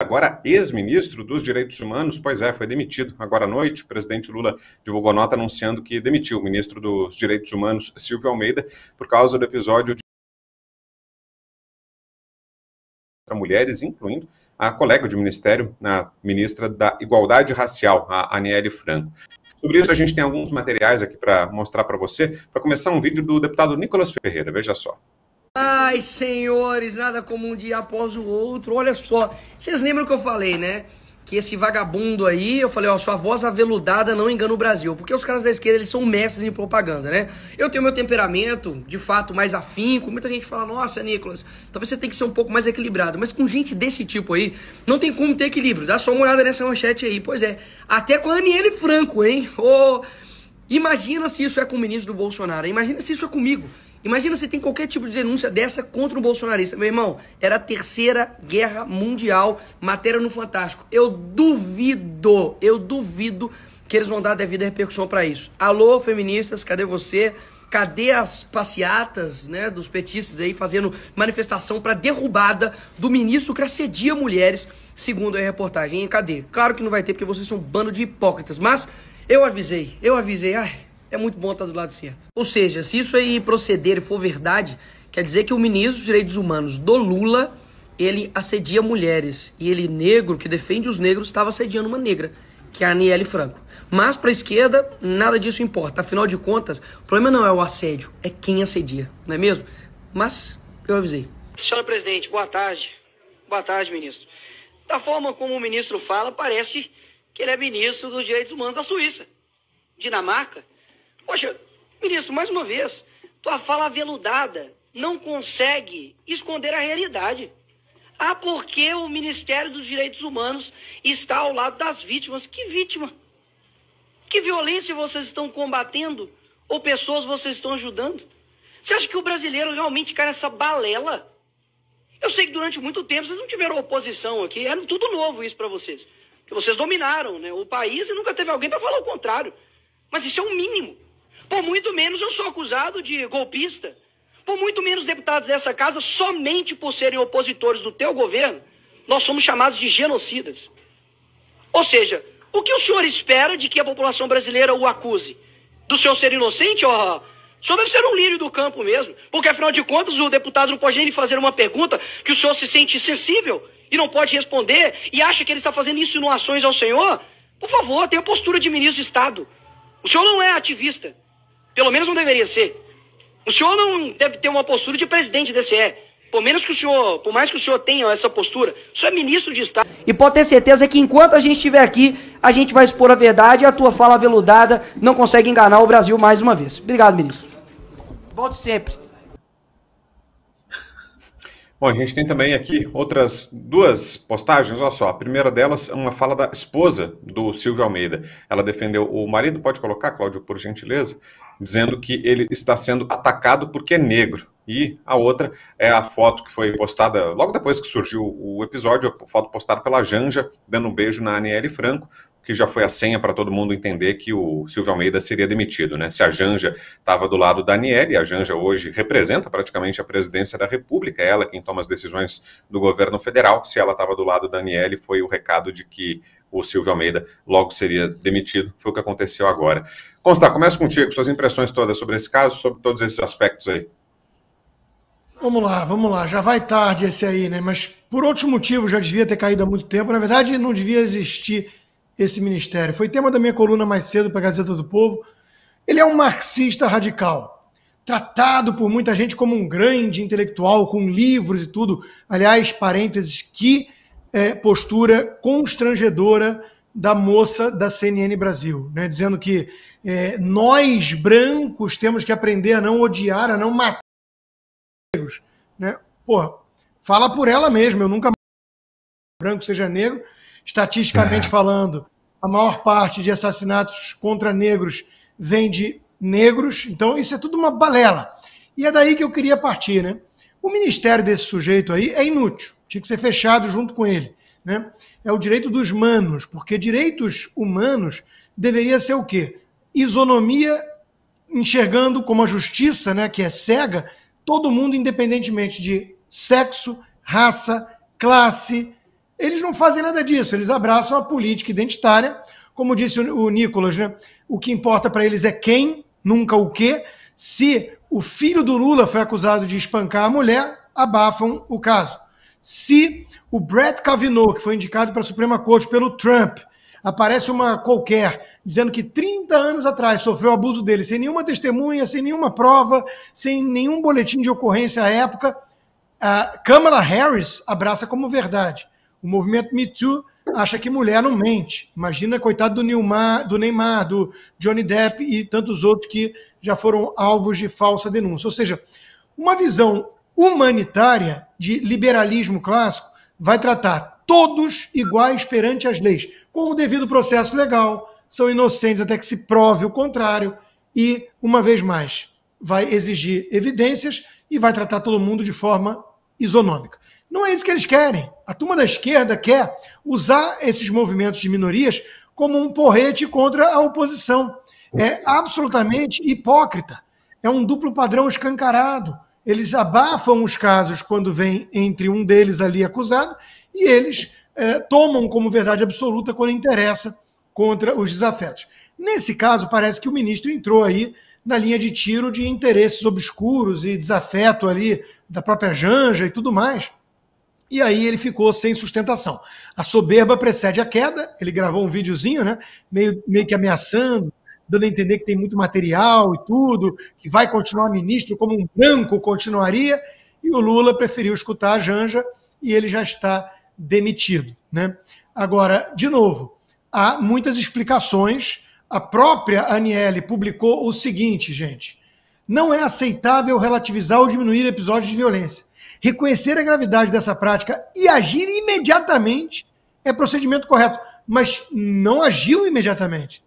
agora ex-ministro dos Direitos Humanos, pois é, foi demitido. Agora à noite, o presidente Lula divulgou nota anunciando que demitiu o ministro dos Direitos Humanos, Silvio Almeida, por causa do episódio de mulheres, incluindo a colega de ministério, a ministra da Igualdade Racial, a Aniele Franco. Sobre isso, a gente tem alguns materiais aqui para mostrar para você. Para começar, um vídeo do deputado Nicolas Ferreira, veja só. Ai, senhores, nada como um dia após o outro. Olha só, vocês lembram que eu falei, né? Que esse vagabundo aí, eu falei, ó, sua voz aveludada não engana o Brasil. Porque os caras da esquerda, eles são mestres em propaganda, né? Eu tenho meu temperamento, de fato, mais afinco. Muita gente fala, nossa, Nicolas, talvez você tenha que ser um pouco mais equilibrado. Mas com gente desse tipo aí, não tem como ter equilíbrio. Dá só uma olhada nessa manchete aí. Pois é, até com a Aniele Franco, hein? Oh, imagina se isso é com o ministro do Bolsonaro. Imagina se isso é comigo. Imagina se tem qualquer tipo de denúncia dessa contra um bolsonarista. Meu irmão, era a Terceira Guerra Mundial, matéria no Fantástico. Eu duvido que eles vão dar devida repercussão pra isso. Alô, feministas, cadê você? Cadê as passeatas, né, dos petistas aí fazendo manifestação pra derrubada do ministro que assedia mulheres, segundo a reportagem? E cadê? Claro que não vai ter, porque vocês são um bando de hipócritas. Mas eu avisei. Ai... É muito bom estar do lado certo. Ou seja, se isso aí proceder e for verdade, quer dizer que o ministro dos Direitos Humanos do Lula, ele assedia mulheres. E ele, negro, que defende os negros, estava assediando uma negra, que é a Aniele Franco. Mas para a esquerda, nada disso importa. Afinal de contas, o problema não é o assédio, é quem assedia, não é mesmo? Mas eu avisei. Senhora presidente, boa tarde. Boa tarde, ministro. Da forma como o ministro fala, parece que ele é ministro dos Direitos Humanos da Suíça, Dinamarca. Poxa, ministro, mais uma vez, tua fala aveludada não consegue esconder a realidade. Ah, porque o Ministério dos Direitos Humanos está ao lado das vítimas. Que vítima? Que violência vocês estão combatendo? Ou pessoas vocês estão ajudando? Você acha que o brasileiro realmente cai nessa balela? Eu sei que durante muito tempo vocês não tiveram oposição aqui. Era tudo novo isso para vocês. Porque vocês dominaram, né, o país e nunca teve alguém para falar o contrário. Mas isso é um mínimo. Por muito menos eu sou acusado de golpista. Por muito menos deputados dessa casa, somente por serem opositores do teu governo, nós somos chamados de genocidas. Ou seja, o que o senhor espera de que a população brasileira o acuse? Do senhor ser inocente? Oh, o senhor deve ser um lírio do campo mesmo. Porque, afinal de contas, o deputado não pode nem lhe fazer uma pergunta que o senhor se sente sensível e não pode responder e acha que ele está fazendo insinuações ao senhor. Por favor, tenha postura de ministro de Estado. O senhor não é ativista. Pelo menos não deveria ser. O senhor não deve ter uma postura de presidente do DCE. Por mais que o senhor tenha essa postura, o senhor é ministro de Estado. E pode ter certeza que enquanto a gente estiver aqui, a gente vai expor a verdade e a tua fala aveludada não consegue enganar o Brasil mais uma vez. Obrigado, ministro. Volte sempre. Bom, a gente tem também aqui outras duas postagens, olha só. A primeira delas é uma fala da esposa do Silvio Almeida. Ela defendeu o marido, pode colocar, Cláudio, por gentileza, dizendo que ele está sendo atacado porque é negro. E a outra é a foto que foi postada logo depois que surgiu o episódio, a foto postada pela Janja, dando um beijo na Aniele Franco, que já foi a senha para todo mundo entender que o Silvio Almeida seria demitido, né? Se a Janja estava do lado da Aniele, a Janja hoje representa praticamente a presidência da República, é ela quem toma as decisões do governo federal. Se ela estava do lado da Aniele, foi o recado de que o Silvio Almeida logo seria demitido. Foi o que aconteceu agora. Constar, começa contigo, suas impressões todas sobre esse caso, sobre todos esses aspectos aí. Vamos lá, já vai tarde esse aí, né? Mas por outros motivos já devia ter caído há muito tempo. Na verdade, não devia existir esse ministério. Foi tema da minha coluna mais cedo para a Gazeta do Povo. Ele é um marxista radical, tratado por muita gente como um grande intelectual, com livros e tudo. Aliás, parênteses, que postura constrangedora da moça da CNN Brasil, né? Dizendo que nós, brancos, temos que aprender a não odiar, a não matar negros, né? Porra, fala por ela mesma, eu nunca branco seja negro. Estatisticamente falando, a maior parte de assassinatos contra negros vem de negros, então isso é tudo uma balela. E é daí que eu queria partir, né? O ministério desse sujeito aí é inútil, tinha que ser fechado junto com ele, né? É o direito dos manos, porque direitos humanos deveria ser o quê? Isonomia, enxergando como a justiça, né, que é cega, todo mundo independentemente de sexo, raça, classe, Eles não fazem nada disso, eles abraçam a política identitária, como disse o Nicolas, né? O que importa para eles é quem, nunca o quê. Se o filho do Lula foi acusado de espancar a mulher, abafam o caso. Se o Brett Kavanaugh, que foi indicado para a Suprema Corte pelo Trump, aparece uma qualquer dizendo que 30 anos atrás sofreu abuso dele, sem nenhuma testemunha, sem nenhuma prova, sem nenhum boletim de ocorrência à época, a Kamala Harris abraça como verdade. O movimento Me Too acha que mulher não mente. Imagina, coitado do Neymar, do Johnny Depp e tantos outros que já foram alvos de falsa denúncia. Ou seja, uma visão humanitária de liberalismo clássico vai tratar todos iguais perante as leis, com o devido processo legal, são inocentes até que se prove o contrário e, uma vez mais, vai exigir evidências e vai tratar todo mundo de forma isonômica. Não é isso que eles querem. A turma da esquerda quer usar esses movimentos de minorias como um porrete contra a oposição. É absolutamente hipócrita. É um duplo padrão escancarado. Eles abafam os casos quando vem entre um deles ali acusado e eles tomam como verdade absoluta quando interessa contra os desafetos. Nesse caso, parece que o ministro entrou aí na linha de tiro de interesses obscuros e desafeto ali da própria Janja e tudo mais. E aí ele ficou sem sustentação. A soberba precede a queda, ele gravou um videozinho, né, meio que ameaçando, dando a entender que tem muito material e tudo, que vai continuar ministro como um branco continuaria, e o Lula preferiu escutar a Janja e ele já está demitido, né? Agora, de novo, há muitas explicações. A própria Aniele publicou o seguinte, gente: não é aceitável relativizar ou diminuir episódios de violência. Reconhecer a gravidade dessa prática e agir imediatamente é procedimento correto, mas não agiu imediatamente.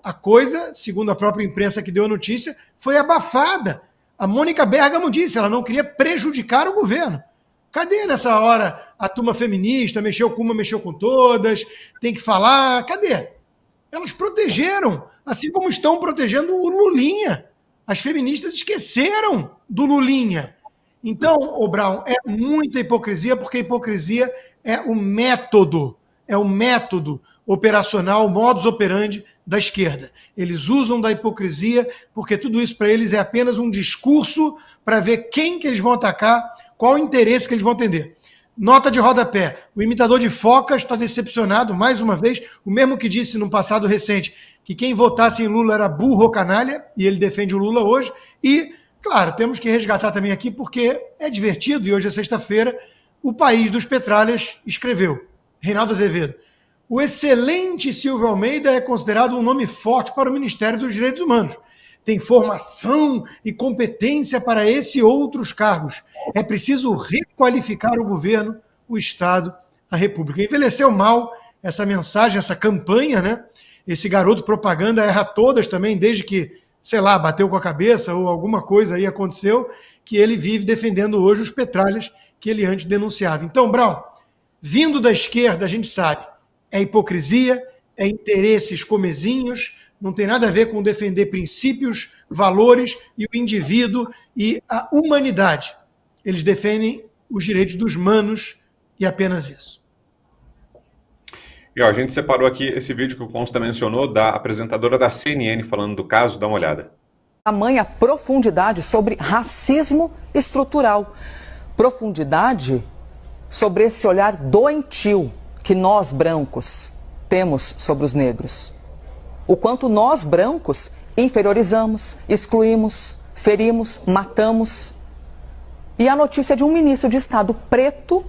A coisa, segundo a própria imprensa que deu a notícia, foi abafada. A Mônica Bergamo disse, ela não queria prejudicar o governo. Cadê nessa hora a turma feminista, mexeu com uma, mexeu com todas, tem que falar, cadê? Elas protegeram, assim como estão protegendo o Lulinha. As feministas esqueceram do Lulinha. Então, ô Brown, é muita hipocrisia, porque a hipocrisia é o método operacional, o modus operandi da esquerda. Eles usam da hipocrisia, porque tudo isso para eles é apenas um discurso para ver quem que eles vão atacar, qual o interesse que eles vão atender. Nota de rodapé, o imitador de foca está decepcionado, mais uma vez, o mesmo que disse no passado recente, que quem votasse em Lula era burro ou canalha, e ele defende o Lula hoje, e, claro, temos que resgatar também aqui, porque é divertido, e hoje é sexta-feira, o País dos Petralhas escreveu, Reinaldo Azevedo: o excelente Silvio Almeida é considerado um nome forte para o Ministério dos Direitos Humanos. Tem formação e competência para esse e outros cargos. É preciso requalificar o governo, o Estado, a República. Envelheceu mal essa mensagem, essa campanha, né? Esse garoto propaganda erra todas também, desde que, sei lá, bateu com a cabeça ou alguma coisa aí aconteceu, que ele vive defendendo hoje os petralhas que ele antes denunciava. Então, Brown, vindo da esquerda, a gente sabe, é hipocrisia, é interesses comezinhos, não tem nada a ver com defender princípios, valores e o indivíduo e a humanidade. Eles defendem os direitos dos manos e apenas isso. E ó, a gente separou aqui esse vídeo que o Consta mencionou da apresentadora da CNN falando do caso, dá uma olhada. Tamanha profundidade sobre racismo estrutural. Profundidade sobre esse olhar doentio que nós, brancos, temos sobre os negros. O quanto nós, brancos, inferiorizamos, excluímos, ferimos, matamos. E a notícia de um ministro de Estado preto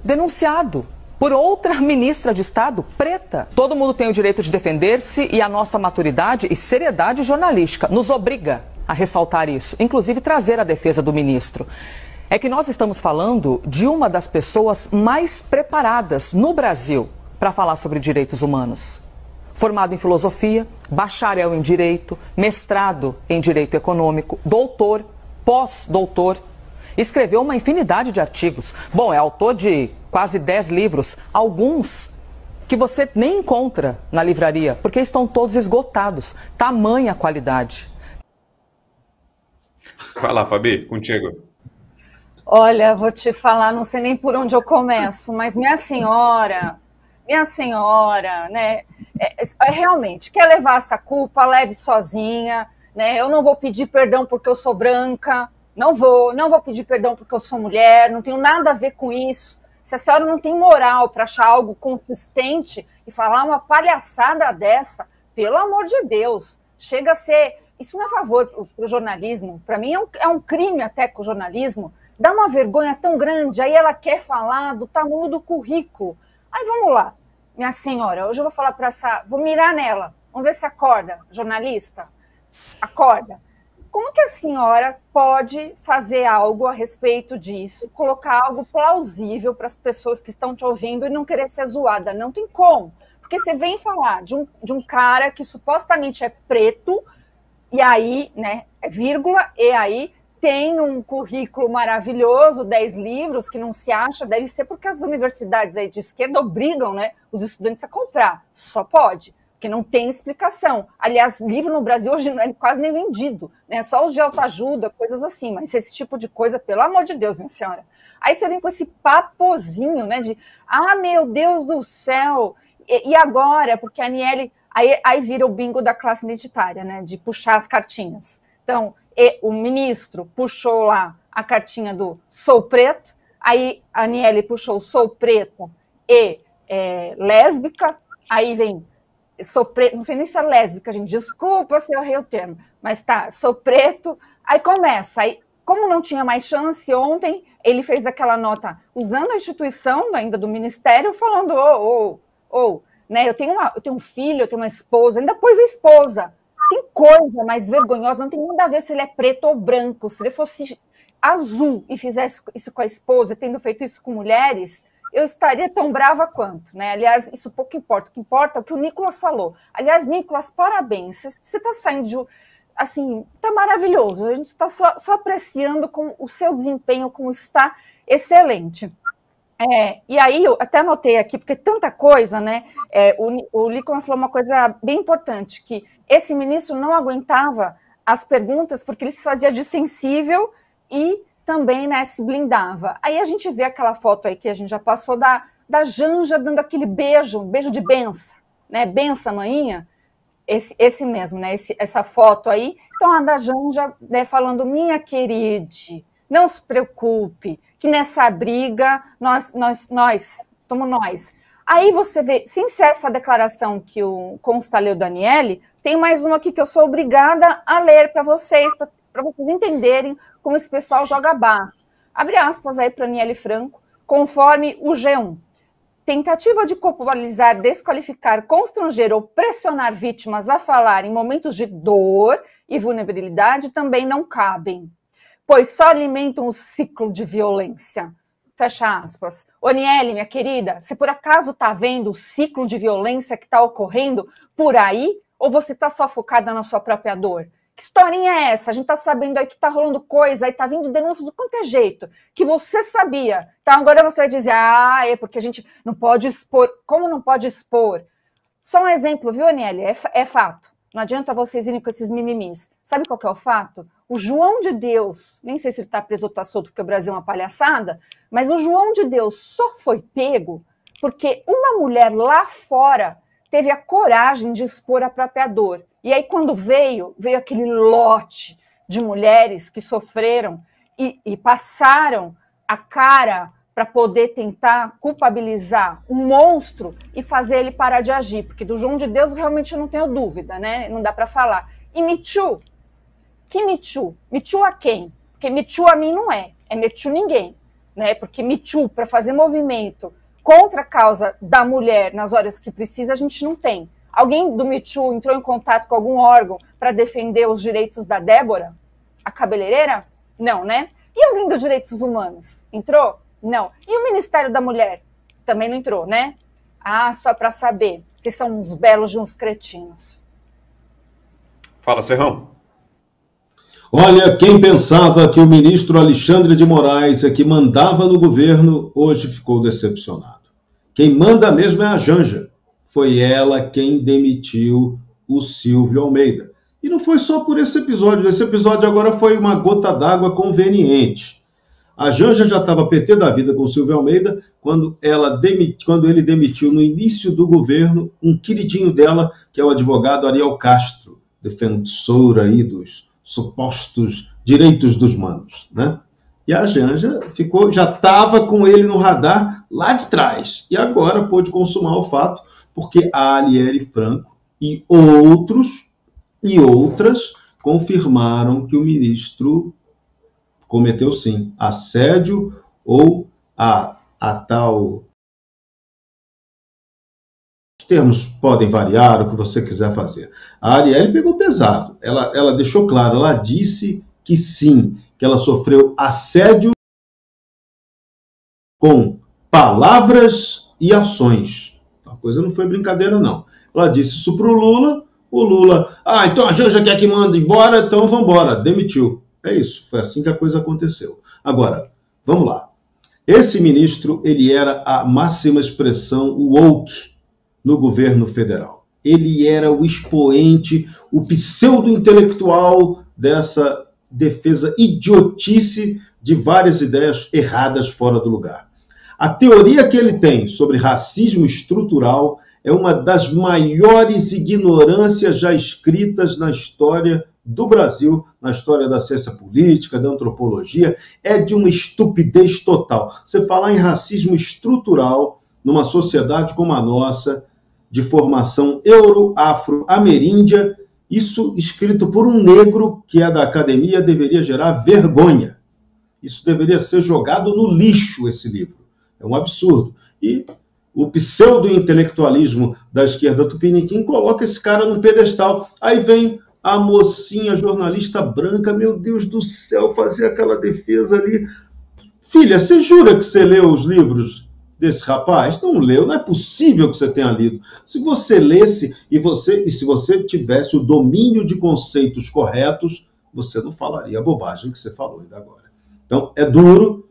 denunciado por outra ministra de Estado preta. Todo mundo tem o direito de defender-se e a nossa maturidade e seriedade jornalística nos obriga a ressaltar isso, inclusive trazer a defesa do ministro. É que nós estamos falando de uma das pessoas mais preparadas no Brasil para falar sobre direitos humanos. Formado em filosofia, bacharel em direito, mestrado em direito econômico, doutor, pós-doutor. Escreveu uma infinidade de artigos. Bom, é autor de quase 10 livros, alguns que você nem encontra na livraria, porque estão todos esgotados. Tamanha qualidade. Vai lá, Fabi, contigo. Olha, vou te falar, não sei nem por onde eu começo, mas minha senhora, né, realmente, quer levar essa culpa, leve sozinha, né, eu não vou pedir perdão porque eu sou branca, não vou pedir perdão porque eu sou mulher, não tenho nada a ver com isso. Se a senhora não tem moral para achar algo consistente e falar uma palhaçada dessa, pelo amor de Deus, chega a ser... Isso não é favor para o jornalismo, para mim é um crime até com o jornalismo, dá uma vergonha tão grande, aí ela quer falar do tamanho do currículo. Aí vamos lá, minha senhora, hoje eu vou falar para essa... Vou mirar nela, vamos ver se acorda, jornalista, acorda. Como que a senhora pode fazer algo a respeito disso, colocar algo plausível para as pessoas que estão te ouvindo e não querer ser zoada? Não tem como, porque você vem falar de um cara que supostamente é preto, e aí, né, vírgula, e aí tem um currículo maravilhoso, 10 livros, que não se acha, deve ser porque as universidades aí de esquerda obrigam, né, os estudantes a comprar, só pode, porque não tem explicação. Aliás, livro no Brasil hoje não é quase nem vendido, né, só os de autoajuda, coisas assim, mas esse tipo de coisa, pelo amor de Deus, minha senhora. Aí você vem com esse papozinho, né, de, meu Deus do céu, e agora, porque a Aniele... Aí vira o bingo da classe identitária, né, de puxar as cartinhas. Então, o ministro puxou lá a cartinha do sou preto, aí a Aniele puxou sou preta e lésbica, aí vem sou preto, não sei nem se é lésbica, gente, desculpa se eu errei o termo, mas tá, sou preto, aí começa, aí como não tinha mais chance ontem, ele fez aquela nota usando a instituição ainda do ministério, falando, né, eu tenho um filho, eu tenho uma esposa, ainda pôs a esposa. Tem coisa mais vergonhosa, não tem nada a ver se ele é preto ou branco. Se ele fosse azul e fizesse isso com a esposa, tendo feito isso com mulheres, eu estaria tão brava quanto, né? Aliás, isso pouco importa. O que importa é o que o Nicolas falou. Aliás, Nicolas, parabéns. Você está saindo de... Assim, está maravilhoso. A gente está só apreciando com o seu desempenho, como está excelente. E aí, eu até anotei aqui, porque tanta coisa, né? O Nicolas falou uma coisa bem importante, que esse ministro não aguentava as perguntas porque ele se fazia de sensível e também, né, se blindava. Aí a gente vê aquela foto aí que a gente já passou da Janja dando aquele beijo de benção, né? Benção, maninha. Esse mesmo, né? Essa foto aí. Então, a da Janja, né, falando, minha querida, não se preocupe, que nessa briga nós somos nós. Aí você vê, sem ser essa declaração que consta leu Daniele, tem mais uma aqui que eu sou obrigada a ler para vocês entenderem como esse pessoal joga abaixo. Abre aspas aí para Aniele Franco, conforme o G1. Tentativa de culpabilizar, desqualificar, constranger ou pressionar vítimas a falar em momentos de dor e vulnerabilidade também não cabem, pois só alimentam o ciclo de violência. Fecha aspas. Aniele, minha querida, você por acaso está vendo o ciclo de violência que está ocorrendo por aí? Ou você está só focada na sua própria dor? Que historinha é essa? A gente está sabendo aí que está rolando coisa, aí está vindo denúncias do quanto é jeito, que você sabia. Então agora você vai dizer, é porque a gente não pode expor. Como não pode expor? Só um exemplo, viu, Aniele? É fato. Não adianta vocês irem com esses mimimis. Sabe qual que é o fato? O João de Deus, nem sei se ele está preso ou está solto, porque o Brasil é uma palhaçada, mas o João de Deus só foi pego porque uma mulher lá fora teve a coragem de expor a própria dor. E aí, quando veio aquele lote de mulheres que sofreram e passaram a cara para poder tentar culpabilizar um monstro e fazer ele parar de agir, porque do João de Deus realmente eu não tenho dúvida, né? Não dá para falar. E Me Too? Que Me Too? Me Too a quem? Porque Me Too a mim não é Me Too ninguém, né? Porque Me Too, para fazer movimento contra a causa da mulher nas horas que precisa, a gente não tem. Alguém do Me Too entrou em contato com algum órgão para defender os direitos da Débora? A cabeleireira? Não, né? E alguém dos direitos humanos? Entrou? Não. E o Ministério da Mulher? Também não entrou, né? Só para saber. Vocês são uns belos de uns cretinos. Fala, Serrão. Olha, quem pensava que o ministro Alexandre de Moraes é que mandava no governo, hoje ficou decepcionado. Quem manda mesmo é a Janja. Foi ela quem demitiu o Silvio Almeida. E não foi só por esse episódio. Esse episódio agora foi uma gota d'água conveniente. A Janja já estava PT da vida com o Silvio Almeida quando ele demitiu no início do governo um queridinho dela, que é o advogado Ariel Castro, defensor aí dos supostos direitos dos manos, né? E a Janja já estava com ele no radar lá de trás. E agora pôde consumar o fato, porque a Arielle Franco e outros e outras confirmaram que o ministro cometeu, sim, assédio ou a tal... Os termos podem variar, o que você quiser fazer. A Arielle pegou pesado. Ela deixou claro, ela disse que sim, que ela sofreu assédio com palavras e ações. A coisa não foi brincadeira, não. Ela disse isso para o Lula, então a Janja quer que manda embora, então vamos embora, demitiu. É isso, foi assim que a coisa aconteceu. Agora, vamos lá. Esse ministro, ele era a máxima expressão woke no governo federal. Ele era o expoente, o pseudo-intelectual dessa defesa idiotice de várias ideias erradas fora do lugar. A teoria que ele tem sobre racismo estrutural é uma das maiores ignorâncias já escritas na história do Brasil, na história da ciência política, da antropologia, é de uma estupidez total. Você falar em racismo estrutural numa sociedade como a nossa, de formação euro-afro-ameríndia, isso escrito por um negro que é da academia deveria gerar vergonha. Isso deveria ser jogado no lixo, esse livro. É um absurdo. E o pseudo-intelectualismo da esquerda tupiniquim coloca esse cara num pedestal. Aí vem a mocinha jornalista branca, meu Deus do céu, fazer aquela defesa ali. Filha, você jura que você leu os livros desse rapaz? Não leu, não é possível que você tenha lido. Se você lesse e se você tivesse o domínio de conceitos corretos, você não falaria a bobagem que você falou ainda agora. Então, é duro.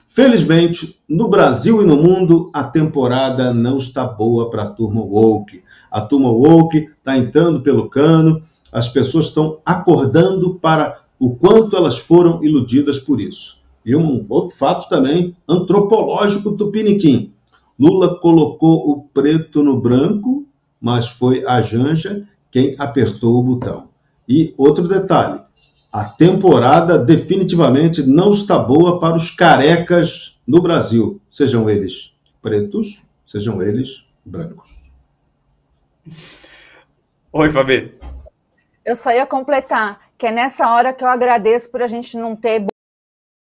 Felizmente, no Brasil e no mundo, a temporada não está boa para a turma woke. A turma woke está entrando pelo cano, as pessoas estão acordando para o quanto elas foram iludidas por isso. E um outro fato também antropológico tupiniquim. Lula colocou o preto no branco, mas foi a Janja quem apertou o botão. E outro detalhe, a temporada definitivamente não está boa para os carecas no Brasil, sejam eles pretos, sejam eles brancos. Oi, Fabi. Eu só ia completar, que é nessa hora que eu agradeço por a gente não ter...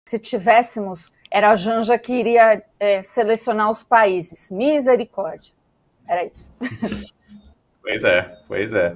Se tivéssemos, era a Janja que iria selecionar os países. Misericórdia. Era isso. Pois é.